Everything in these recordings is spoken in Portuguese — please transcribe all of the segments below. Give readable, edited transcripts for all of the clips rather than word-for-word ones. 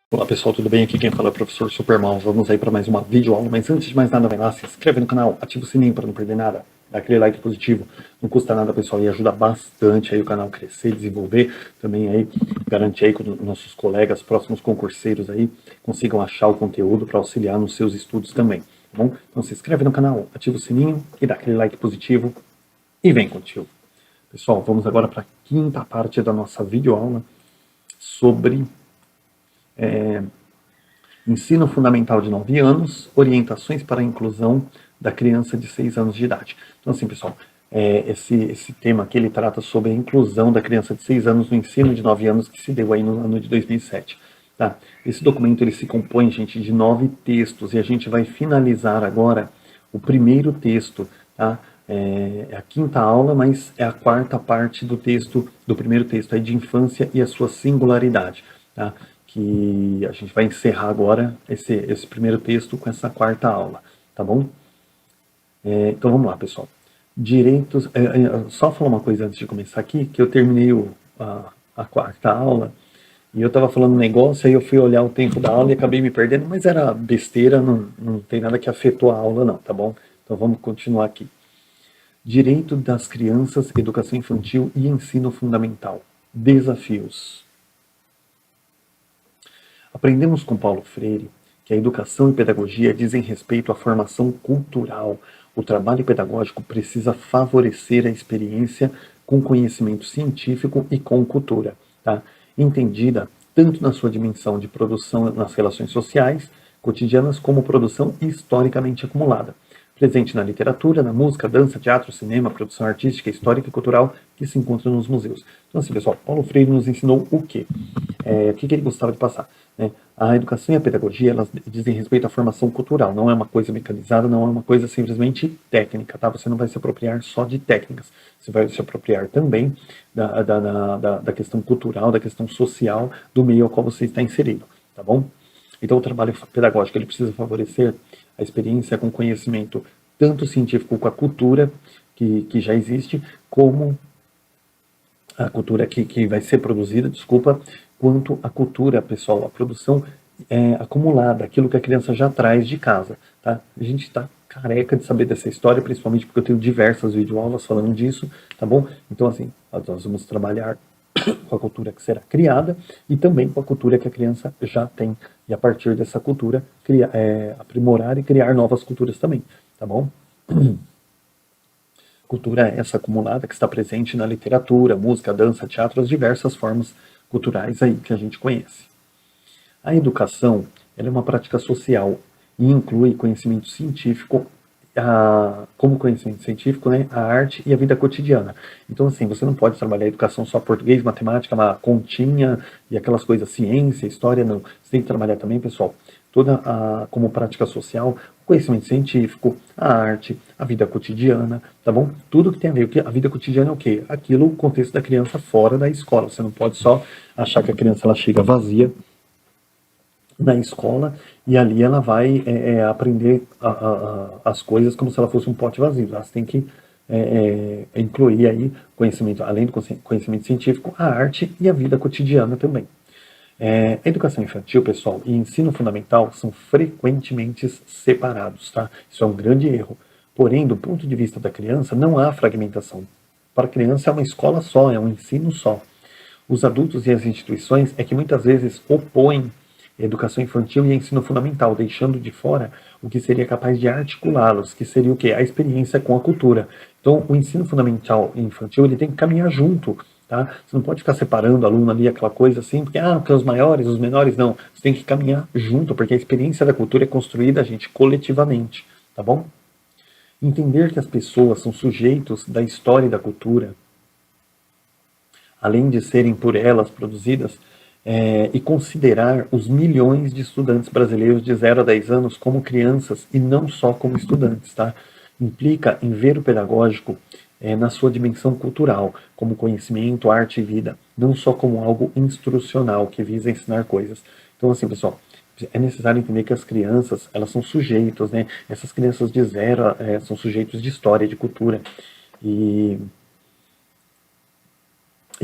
Olá pessoal, tudo bem? Aqui quem fala é o professor Supermal. Vamos aí para mais uma videoaula, mas antes de mais nada, vai lá, se inscreve no canal, ativa o sininho para não perder nada, dá aquele like positivo, não custa nada pessoal e ajuda bastante aí o canal a crescer, desenvolver, também aí garante aí que os nossos colegas, próximos concurseiros aí, consigam achar o conteúdo para auxiliar nos seus estudos também, tá bom? Então se inscreve no canal, ativa o sininho e dá aquele like positivo e vem contigo. Pessoal, vamos agora para a quinta parte da nossa videoaula sobre Ensino Fundamental de 9 anos, orientações para a inclusão da criança de 6 anos de idade. Então, assim, pessoal, esse tema aqui, ele trata sobre a inclusão da criança de 6 anos no ensino de 9 anos que se deu aí no ano de 2007. Tá? Esse documento, ele se compõe, gente, de 9 textos e a gente vai finalizar agora o primeiro texto, tá? É a quinta aula, mas é a quarta parte do texto, do primeiro texto aí de infância e a sua singularidade, tá? Que a gente vai encerrar agora esse primeiro texto com essa quarta aula, tá bom? Então vamos lá, pessoal. Direitos. Só falar uma coisa antes de começar aqui, que eu terminei a quarta aula e eu estava falando um negócio, aí eu fui olhar o tempo da aula e acabei me perdendo, mas era besteira, não tem nada que afetou a aula, não, tá bom? Então vamos continuar aqui. Direito das crianças, educação infantil e ensino fundamental. Desafios. Aprendemos com Paulo Freire que a educação e pedagogia dizem respeito à formação cultural. O trabalho pedagógico precisa favorecer a experiência com conhecimento científico e com cultura, tá? Entendida tanto na sua dimensão de produção nas relações sociais, cotidianas, como produção historicamente acumulada, presente na literatura, na música, dança, teatro, cinema, produção artística, histórica e cultural que se encontra nos museus. Então, assim, pessoal, Paulo Freire nos ensinou o quê? O que ele gostava de passar? Né? A educação e a pedagogia, elas dizem respeito à formação cultural, não é uma coisa mecanizada, não é uma coisa simplesmente técnica, tá? Você não vai se apropriar só de técnicas, você vai se apropriar também da questão cultural, da questão social do meio ao qual você está inserido, tá bom? Então, o trabalho pedagógico, ele precisa favorecer a experiência com conhecimento tanto científico com a cultura que já existe, como a cultura que vai ser produzida, desculpa, quanto a cultura, pessoal, a produção acumulada, aquilo que a criança já traz de casa, tá? A gente está careca de saber dessa história, principalmente porque eu tenho diversas videoaulas falando disso, tá bom? Então, assim, nós vamos trabalhar com a cultura que será criada e também com a cultura que a criança já tem. E a partir dessa cultura, aprimorar e criar novas culturas também, tá bom? Cultura essa acumulada que está presente na literatura, música, dança, teatro, as diversas formas culturais aí que a gente conhece. A educação, ela é uma prática social e inclui conhecimento científico, como conhecimento científico, né, a arte e a vida cotidiana. Então, assim, você não pode trabalhar a educação só português, matemática, uma continha e aquelas coisas, ciência, história, não. Você tem que trabalhar também, pessoal, como prática social, o conhecimento científico, a arte, a vida cotidiana, tá bom? Tudo que tem a ver. A vida cotidiana é o quê? Aquilo, o contexto da criança fora da escola. Você não pode só achar que a criança ela chega vazia na escola e ali ela vai aprender as coisas como se ela fosse um pote vazio. Você tem que incluir aí conhecimento, além do conhecimento científico, a arte e a vida cotidiana também. A educação infantil, pessoal, e ensino fundamental são frequentemente separados, tá? Isso é um grande erro. Porém, do ponto de vista da criança, não há fragmentação. Para a criança é uma escola só, é um ensino só. Os adultos e as instituições é que muitas vezes opõem educação infantil e ensino fundamental, deixando de fora o que seria capaz de articulá-los, que seria o quê? A experiência com a cultura. Então, o ensino fundamental e infantil, ele tem que caminhar junto, tá? Você não pode ficar separando o aluno ali, aquela coisa assim, porque os maiores, os menores, não. Você tem que caminhar junto, porque a experiência da cultura é construída, gente, coletivamente, tá bom? Entender que as pessoas são sujeitos da história e da cultura, além de serem por elas produzidas, e considerar os milhões de estudantes brasileiros de 0 a 10 anos como crianças e não só como estudantes, tá? Implica em ver o pedagógico na sua dimensão cultural, como conhecimento, arte e vida, não só como algo instrucional que visa ensinar coisas. Então, assim, pessoal, é necessário entender que as crianças, elas são sujeitos, né? Essas crianças de 0 são sujeitos de história, de cultura. E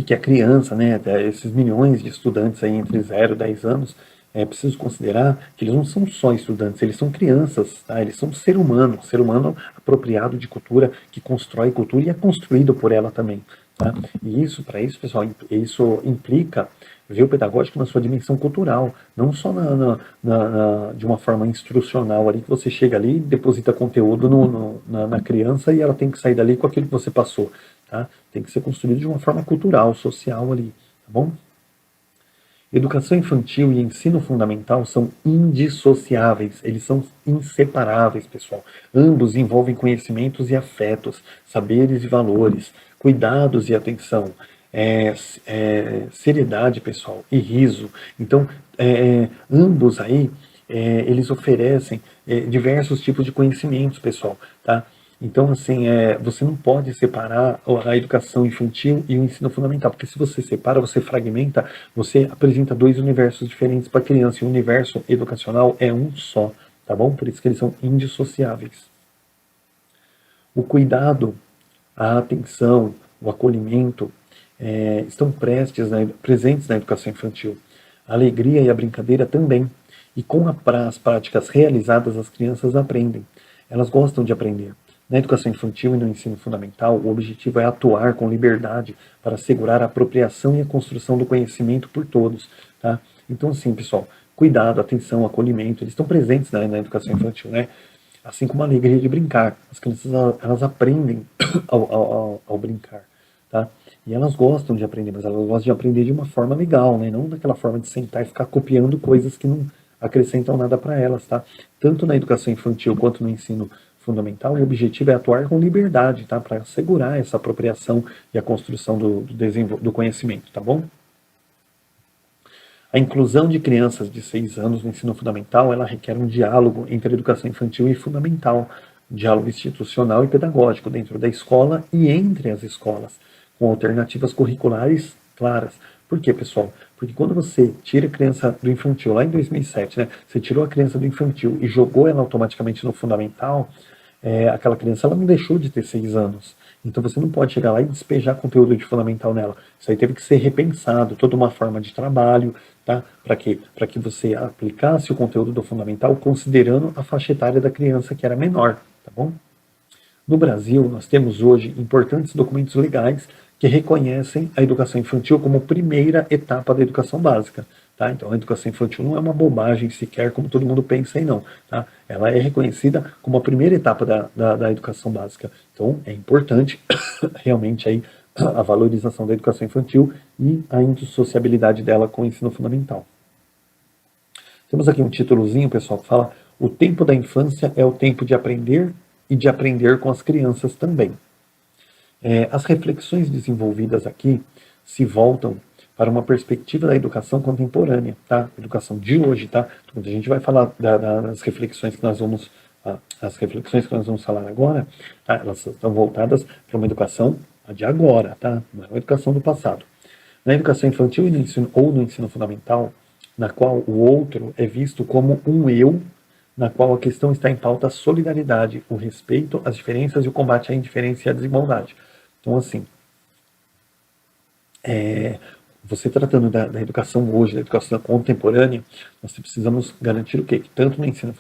que a criança, né, esses milhões de estudantes aí entre 0 e 10 anos, é preciso considerar que eles não são só estudantes, eles são crianças, tá? Eles são ser humano apropriado de cultura, que constrói cultura e é construído por ela também, tá? E isso, para isso, pessoal, isso implica ver o pedagógico na sua dimensão cultural, não só de uma forma instrucional ali, que você chega ali e deposita conteúdo na criança e ela tem que sair dali com aquilo que você passou, tá? Tem que ser construído de uma forma cultural, social ali, tá bom? Educação infantil e ensino fundamental são indissociáveis, eles são inseparáveis, pessoal. Ambos envolvem conhecimentos e afetos, saberes e valores, cuidados e atenção, seriedade, pessoal, e riso. Então, ambos aí, eles oferecem diversos tipos de conhecimentos, pessoal, tá? Então, assim, você não pode separar a educação infantil e o ensino fundamental, porque se você separa, você fragmenta, você apresenta dois universos diferentes para a criança, e o universo educacional é um só, tá bom? Por isso que eles são indissociáveis. O cuidado, a atenção, o acolhimento estão presentes na educação infantil. A alegria e a brincadeira também. E com as práticas realizadas, as crianças aprendem. Elas gostam de aprender. Na educação infantil e no ensino fundamental, o objetivo é atuar com liberdade para assegurar a apropriação e a construção do conhecimento por todos. Tá? Então, assim, pessoal, cuidado, atenção, acolhimento, eles estão presentes na educação infantil, né? Assim como a alegria de brincar. As crianças, elas aprendem ao brincar, tá? E elas gostam de aprender, mas elas gostam de aprender de uma forma legal, né? Não daquela forma de sentar e ficar copiando coisas que não acrescentam nada para elas, tá? Tanto na educação infantil quanto no ensino fundamental, o objetivo é atuar com liberdade, tá? Para assegurar essa apropriação e a construção do conhecimento, tá bom? A inclusão de crianças de 6 anos no ensino fundamental, ela requer um diálogo entre a educação infantil e fundamental, um diálogo institucional e pedagógico dentro da escola e entre as escolas, com alternativas curriculares claras. Por quê, pessoal? Porque quando você tira a criança do infantil, lá em 2007, né, você tirou a criança do infantil e jogou ela automaticamente no fundamental, aquela criança ela não deixou de ter 6 anos. Então você não pode chegar lá e despejar conteúdo de fundamental nela. Isso aí teve que ser repensado, toda uma forma de trabalho, tá? Para quê? Para que você aplicasse o conteúdo do fundamental considerando a faixa etária da criança que era menor, tá bom? No Brasil, nós temos hoje importantes documentos legais que reconhecem a educação infantil como primeira etapa da educação básica. Tá? Então, a educação infantil não é uma bobagem sequer, como todo mundo pensa aí, não. Tá? Ela é reconhecida como a primeira etapa da educação básica. Então, é importante realmente aí a valorização da educação infantil e a indissociabilidade dela com o ensino fundamental. Temos aqui um títulozinho, pessoal, que fala: o tempo da infância é o tempo de aprender e de aprender com as crianças também. As reflexões desenvolvidas aqui se voltam para uma perspectiva da educação contemporânea, tá? Educação de hoje, tá? Quando a gente vai falar das reflexões que nós vamos, as reflexões que nós vamos falar agora, tá? Elas estão voltadas para uma educação de agora, tá? Não é uma educação do passado. Na educação infantil e no ensino, ou no ensino fundamental, na qual o outro é visto como um eu, na qual a questão está em pauta a solidariedade, o respeito às diferenças e o combate à indiferença e à desigualdade. Então, assim, você tratando da educação hoje, da educação contemporânea, nós precisamos garantir o quê? Que tanto no ensino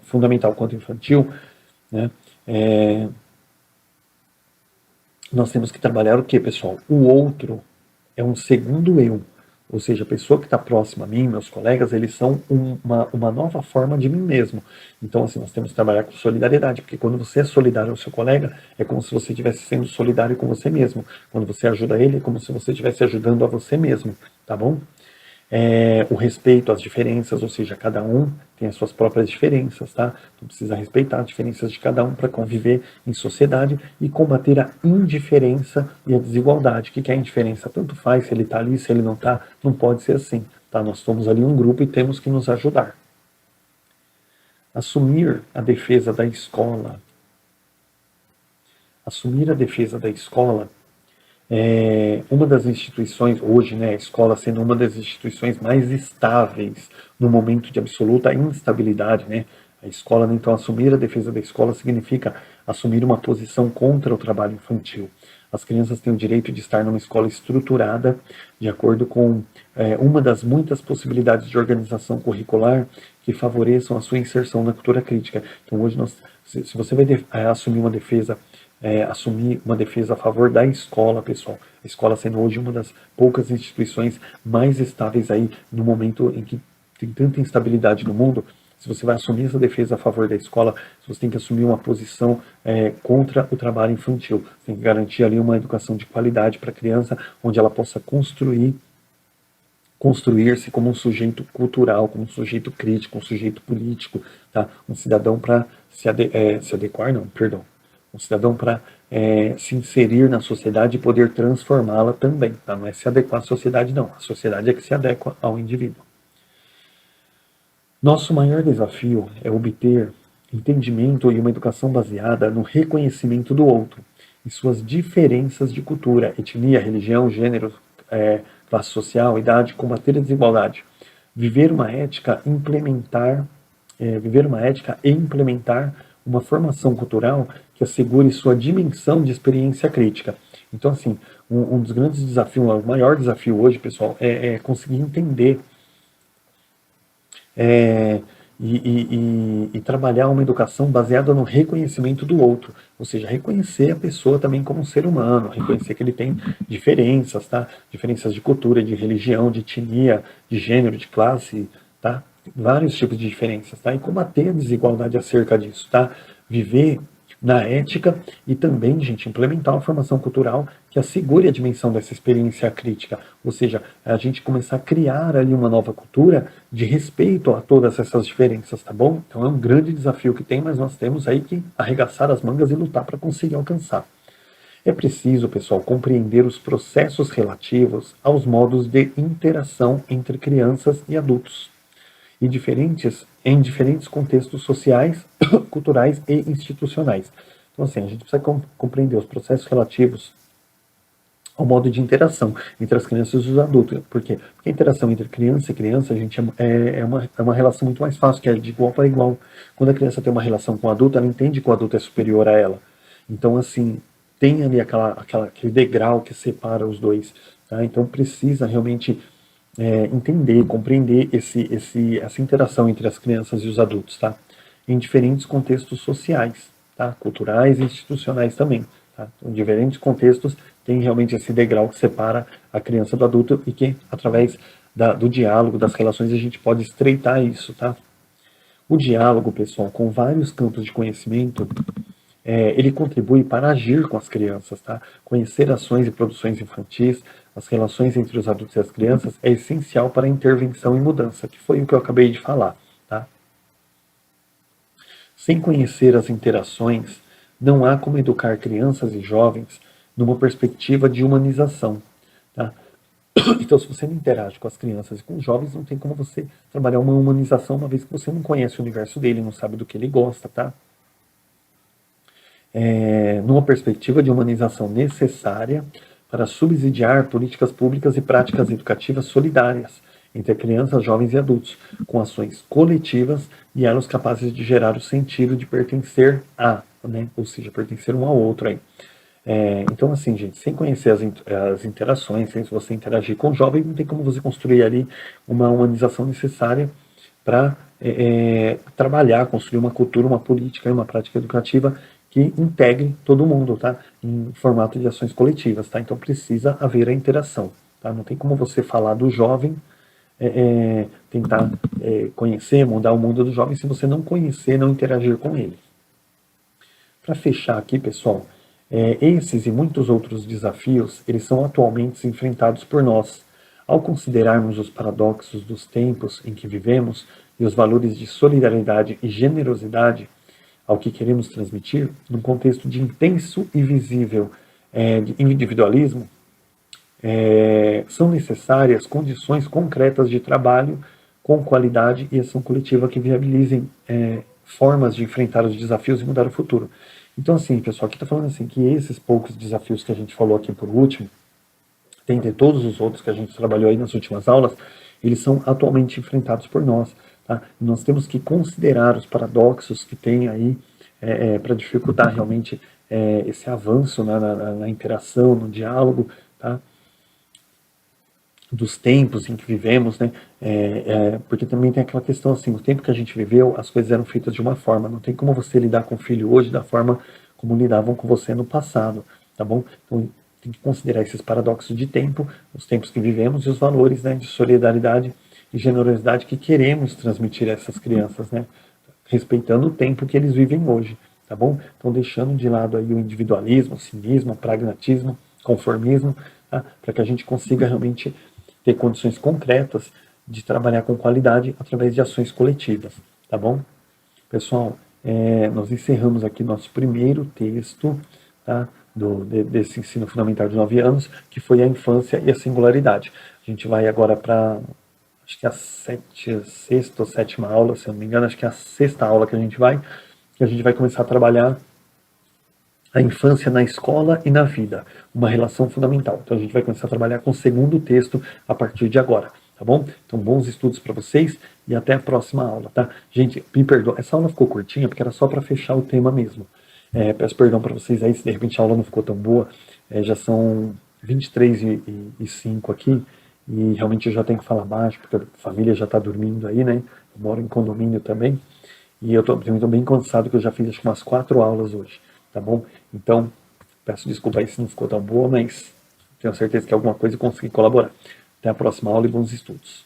fundamental quanto infantil, né, nós temos que trabalhar o quê, pessoal? O outro é um segundo eu. Ou seja, a pessoa que está próxima a mim, meus colegas, eles são uma nova forma de mim mesmo. Então, assim, nós temos que trabalhar com solidariedade, porque quando você é solidário ao seu colega, é como se você estivesse sendo solidário com você mesmo. Quando você ajuda ele, é como se você estivesse ajudando a você mesmo, tá bom? O respeito às diferenças, ou seja, cada um tem as suas próprias diferenças, tá? Então precisa respeitar as diferenças de cada um para conviver em sociedade e combater a indiferença e a desigualdade. O que é a indiferença? Tanto faz se ele está ali, se ele não está, não pode ser assim, tá? Nós somos ali um grupo e temos que nos ajudar. Assumir a defesa da escola. Assumir a defesa da escola uma das instituições, hoje, né, a escola sendo uma das instituições mais estáveis no momento de absoluta instabilidade, né? A escola, então, assumir a defesa da escola significa assumir uma posição contra o trabalho infantil. As crianças têm o direito de estar numa escola estruturada de acordo com uma das muitas possibilidades de organização curricular que favoreçam a sua inserção na cultura crítica. Então hoje se você vai assumir uma defesa a favor da escola, pessoal, a escola sendo hoje uma das poucas instituições mais estáveis aí no momento em que tem tanta instabilidade no mundo. Se você vai assumir essa defesa a favor da escola, você tem que assumir uma posição contra o trabalho infantil. Você tem que garantir ali uma educação de qualidade para a criança, onde ela possa construir-se como um sujeito cultural, como um sujeito crítico, um sujeito político, tá? Um cidadão para se adequar, não, perdão, um cidadão para se inserir na sociedade e poder transformá-la também, tá? Não é se adequar à sociedade, não. A sociedade é que se adequa ao indivíduo. Nosso maior desafio é obter entendimento e uma educação baseada no reconhecimento do outro e suas diferenças de cultura, etnia, religião, gênero, classe social, idade, combater a desigualdade, viver uma ética, e implementar uma formação cultural que assegure sua dimensão de experiência crítica. Então, assim, um dos grandes desafios, o maior desafio hoje, pessoal, é conseguir entender e trabalhar uma educação baseada no reconhecimento do outro, ou seja, reconhecer a pessoa também como um ser humano, reconhecer que ele tem diferenças, tá? Diferenças de cultura, de religião, de etnia, de gênero, de classe, tá? Vários tipos de diferenças, tá? E combater a desigualdade acerca disso, tá? Viver na ética e também, gente, implementar uma formação cultural que assegure a dimensão dessa experiência crítica, ou seja, a gente começar a criar ali uma nova cultura de respeito a todas essas diferenças, tá bom? Então é um grande desafio que tem, mas nós temos aí que arregaçar as mangas e lutar para conseguir alcançar. É preciso, pessoal, compreender os processos relativos aos modos de interação entre crianças e adultos em diferentes contextos sociais, culturais e institucionais. Então, assim, a gente precisa compreender os processos relativos ao modo de interação entre as crianças e os adultos. Por quê? Porque a interação entre criança e criança, gente, é uma relação muito mais fácil, que é de igual para igual. Quando a criança tem uma relação com o adulto, ela entende que o adulto é superior a ela. Então, assim, tem ali aquele degrau que separa os dois. Tá? Então, precisa realmente entender, compreender essa interação entre as crianças e os adultos, tá? Em diferentes contextos sociais, tá? Culturais e institucionais também, tá? Então, em diferentes contextos tem realmente esse degrau que separa a criança do adulto e que, através do diálogo, das relações, a gente pode estreitar isso, tá? O diálogo, pessoal, com vários campos de conhecimento, ele contribui para agir com as crianças, tá? Conhecer ações e produções infantis, as relações entre os adultos e as crianças é essencial para a intervenção e mudança, que foi o que eu acabei de falar, tá? Sem conhecer as interações, não há como educar crianças e jovens numa perspectiva de humanização, tá? Então, se você não interage com as crianças e com os jovens, não tem como você trabalhar uma humanização, uma vez que você não conhece o universo dele, não sabe do que ele gosta, tá? Numa perspectiva de humanização necessária para subsidiar políticas públicas e práticas educativas solidárias entre crianças, jovens e adultos, com ações coletivas e elos capazes de gerar o sentido de pertencer a, né? Ou seja, pertencer um ao outro aí. Então, assim, gente, sem conhecer as interações, sem você interagir com o jovem, não tem como você construir ali uma humanização necessária para trabalhar, construir uma cultura, uma política e uma prática educativa que integre todo mundo, tá? Em formato de ações coletivas, tá? Então precisa haver a interação, tá? Não tem como você falar do jovem, tentar conhecer, mudar o mundo do jovem se você não conhecer, não interagir com ele. Para fechar aqui, pessoal, esses e muitos outros desafios, eles são atualmente enfrentados por nós. Ao considerarmos os paradoxos dos tempos em que vivemos e os valores de solidariedade e generosidade ao que queremos transmitir, num contexto de intenso e visível de individualismo, são necessárias condições concretas de trabalho com qualidade e ação coletiva que viabilizem formas de enfrentar os desafios e mudar o futuro. Então, assim, pessoal, aqui está falando assim que esses poucos desafios que a gente falou aqui por último, tem de todos os outros que a gente trabalhou aí nas últimas aulas, eles são atualmente enfrentados por nós. Tá? Nós temos que considerar os paradoxos que tem aí para dificultar realmente esse avanço na interação, no diálogo, tá? dos tempos em que vivemos, né? Porque também tem aquela questão assim, o tempo que a gente viveu, as coisas eram feitas de uma forma, não tem como você lidar com o filho hoje da forma como lidavam com você no passado, tá bom? Então tem que considerar esses paradoxos de tempo, os tempos que vivemos e os valores, né, de solidariedade e generosidade que queremos transmitir a essas crianças, né? Respeitando o tempo que eles vivem hoje, tá bom? Então deixando de lado aí o individualismo, o cinismo, o pragmatismo, conformismo, tá? Para que a gente consiga realmente ter condições concretas de trabalhar com qualidade através de ações coletivas, tá bom? Pessoal, nós encerramos aqui nosso primeiro texto, tá? Desse ensino fundamental de 9 anos, que foi a infância e a singularidade. A gente vai agora para, acho que é a sexta ou sétima aula, se eu não me engano, acho que é a sexta aula que a gente vai começar a trabalhar a infância na escola e na vida, uma relação fundamental. Então a gente vai começar a trabalhar com o segundo texto a partir de agora, tá bom? Então bons estudos para vocês e até a próxima aula, tá? Gente, me perdoa, essa aula ficou curtinha porque era só para fechar o tema mesmo. Peço perdão para vocês aí se de repente a aula não ficou tão boa, já são 23 e 5 aqui e realmente eu já tenho que falar baixo porque a família já está dormindo aí, né? Eu moro em condomínio também. E eu tô bem cansado, que eu já fiz acho que umas 4 aulas hoje, tá bom? Então, peço desculpa aí se não ficou tão boa, mas tenho certeza que alguma coisa eu consegui colaborar. Até a próxima aula e bons estudos.